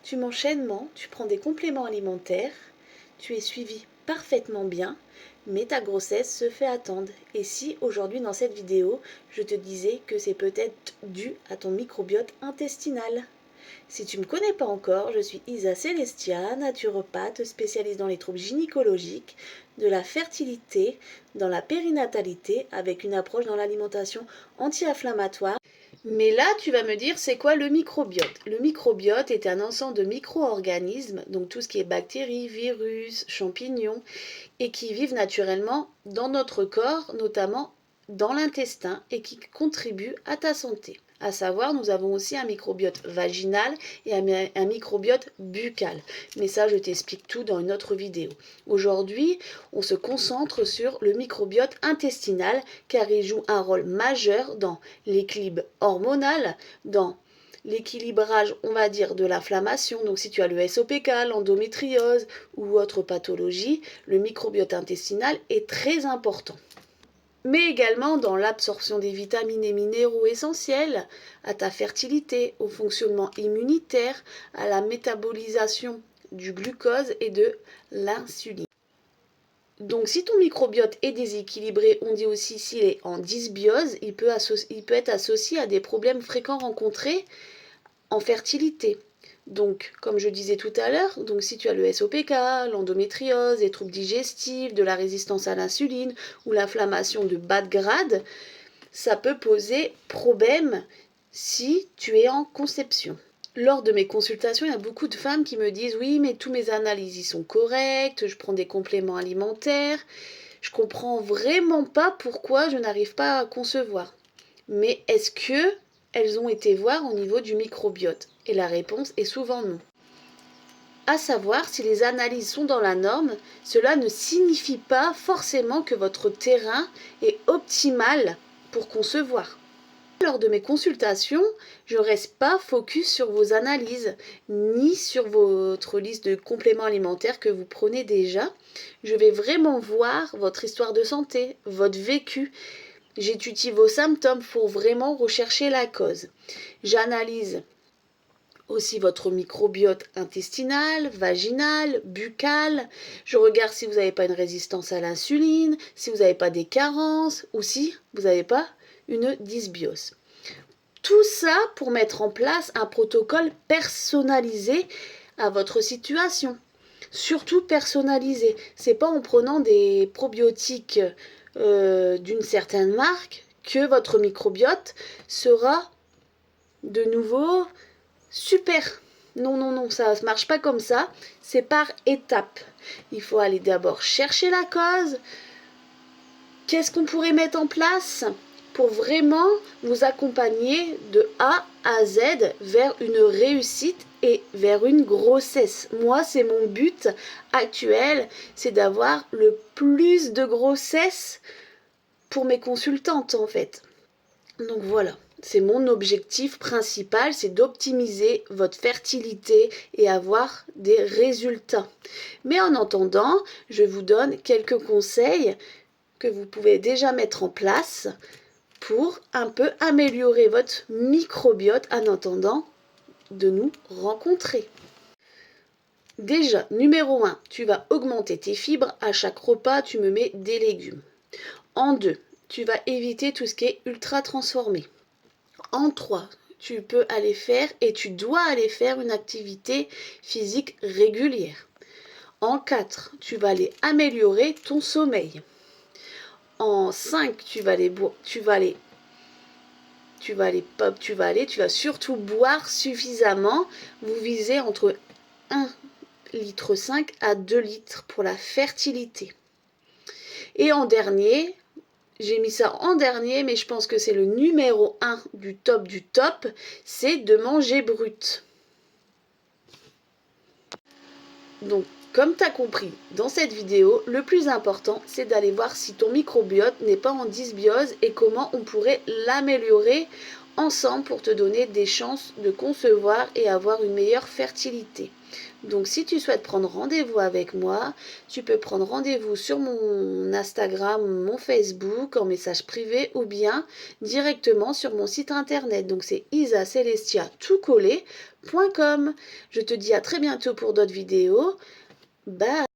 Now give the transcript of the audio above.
Tu manges sainement, tu prends des compléments alimentaires, tu es suivi parfaitement bien, mais ta grossesse se fait attendre. Et si aujourd'hui dans cette vidéo, je te disais que c'est peut-être dû à ton microbiote intestinal? Si tu ne me connais pas encore, je suis Isa Celestia, naturopathe spécialiste dans les troubles gynécologiques, de la fertilité, dans la périnatalité, avec une approche dans l'alimentation anti-inflammatoire. Mais là, tu vas me dire, c'est quoi le microbiote? Le microbiote est un ensemble de micro-organismes, donc tout ce qui est bactéries, virus, champignons, et qui vivent naturellement dans notre corps, notamment dans l'intestin, et qui contribuent à ta santé. À savoir, nous avons aussi un microbiote vaginal et un microbiote buccal. Mais ça, je t'explique tout dans une autre vidéo. Aujourd'hui, on se concentre sur le microbiote intestinal car il joue un rôle majeur dans l'équilibre hormonal, dans l'équilibrage, on va dire, de l'inflammation. Donc si tu as le SOPK, l'endométriose ou autre pathologie, le microbiote intestinal est très important. Mais également dans l'absorption des vitamines et minéraux essentiels, à ta fertilité, au fonctionnement immunitaire, à la métabolisation du glucose et de l'insuline. Donc si ton microbiote est déséquilibré, on dit aussi s'il est en dysbiose, il peut être associé à des problèmes fréquents rencontrés en fertilité. Donc, comme je disais tout à l'heure, donc si tu as le SOPK, l'endométriose, les troubles digestifs, de la résistance à l'insuline ou l'inflammation de bas de grade, ça peut poser problème si tu es en conception. Lors de mes consultations, il y a beaucoup de femmes qui me disent « Oui, mais tous mes analyses y sont correctes, je prends des compléments alimentaires, je comprends vraiment pas pourquoi je n'arrive pas à concevoir. » Mais est-ce que elles ont été voir au niveau du microbiote? Et la réponse est souvent non. À savoir, si les analyses sont dans la norme, cela ne signifie pas forcément que votre terrain est optimal pour concevoir. Lors de mes consultations, je ne reste pas focus sur vos analyses, ni sur votre liste de compléments alimentaires que vous prenez déjà. Je vais vraiment voir votre histoire de santé, votre vécu. J'étudie vos symptômes pour vraiment rechercher la cause. J'analyse aussi votre microbiote intestinal, vaginal, buccal. Je regarde si vous n'avez pas une résistance à l'insuline, si vous n'avez pas des carences ou si vous n'avez pas une dysbiose. Tout ça pour mettre en place un protocole personnalisé à votre situation. Surtout personnalisé. C'est pas en prenant des probiotiques d'une certaine marque que votre microbiote sera de nouveau super. Non, non, non, ça ne marche pas comme ça. C'est par étapes. Il faut aller d'abord chercher la cause. Qu'est-ce qu'on pourrait mettre en place pour vraiment vous accompagner de A à Z vers une réussite et vers une grossesse. Moi, c'est mon but actuel, c'est d'avoir le plus de grossesse pour mes consultantes en fait. Donc voilà, c'est mon objectif principal, c'est d'optimiser votre fertilité et avoir des résultats. Mais en attendant, je vous donne quelques conseils que vous pouvez déjà mettre en place pour un peu améliorer votre microbiote en attendant de nous rencontrer. Déjà, numéro 1, tu vas augmenter tes fibres. À chaque repas, tu me mets des légumes. En 2, tu vas éviter tout ce qui est ultra transformé. En 3, tu peux aller faire et tu dois aller faire une activité physique régulière. En 4, tu vas aller améliorer ton sommeil. En 5, tu vas surtout boire suffisamment. Vous visez entre 1,5 litre à 2 litres pour la fertilité. Et en dernier, j'ai mis ça en dernier, mais je pense que c'est le numéro 1 du top, c'est de manger brut. Donc, comme tu as compris dans cette vidéo, le plus important, c'est d'aller voir si ton microbiote n'est pas en dysbiose et comment on pourrait l'améliorer ensemble pour te donner des chances de concevoir et avoir une meilleure fertilité. Donc si tu souhaites prendre rendez-vous avec moi, tu peux prendre rendez-vous sur mon Instagram, mon Facebook, en message privé ou bien directement sur mon site internet. Donc c'est isacelestia.com. Je te dis à très bientôt pour d'autres vidéos. Bye!